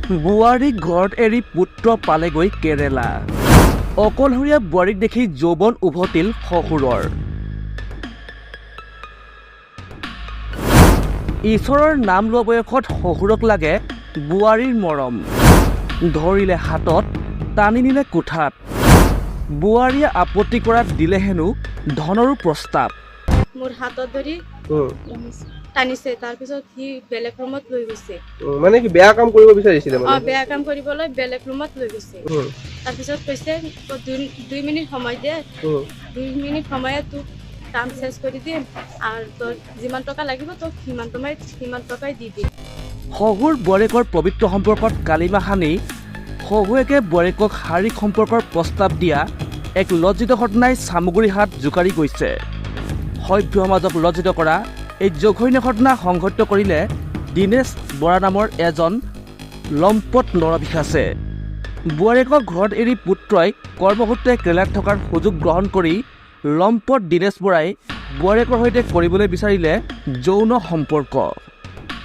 বোৱাৰীক ঘৰত এৰি পুত্ৰ পালেগৈ কেৰেলা। অকলশৰীয়া বোৱাৰীক দেখি যৌৱন উভতিল শহুৰৰ। ঈশ্বৰৰ নাম লোৱা বয়সত শহুৰক লাগে বোৱাৰীৰ মৰম। ধৰিলে হাতত, টানি নিলে কোঠাত। বোৱাৰীয়ে আপত্তি কৰাত দিলে হেনো ধনৰো প্ৰস্তাৱ। মোৰ হাতত ধৰি টানিছে, তাৰপিছত সি বেলেগ ৰুমত লৈ গৈছে। মানে কি বেয়া কাম কৰিব বিচাৰিছিলে? বেয়া কাম কৰিবলৈ বেলেগ ৰুমত লৈ গৈছে। তাৰপিছত কৈছে 2 মিনিট সময় দে, 2 মিনিট সময়ত তোক কাম চেঞ্জ কৰি দিম আৰু তোৰ যিমান টকা লাগিব তোক সিমান টকাই দি দিম। শহুৰ বোৱাৰীকৰ পবিত্ৰ সম্পৰ্কত কালিমা সানি শহুৱেকে বোৱাৰীকক শাৰীৰিক সম্পৰ্কৰ প্ৰস্তাৱ দিয়া এক লজ্জিত ঘটনাই চামগুৰি হাট জোকাৰি গৈছে। সভ্য সমাজক লজ্জিত কৰা এই জঘন্য ঘটনা সংঘটিত কৰিলে দীনেশ বৰা নামৰ এজন লম্পট নৰপিশাচে। বোৱাৰীকক ঘৰত এৰি পুত্ৰই কৰ্মসূত্ৰে কেৰেলাত থকাৰ সুযোগ গ্ৰহণ কৰি লম্পট দীনেশ বৰাই বোৱাৰীকৰ সৈতে কৰিবলৈ বিচাৰিলে যৌন সম্পৰ্ক।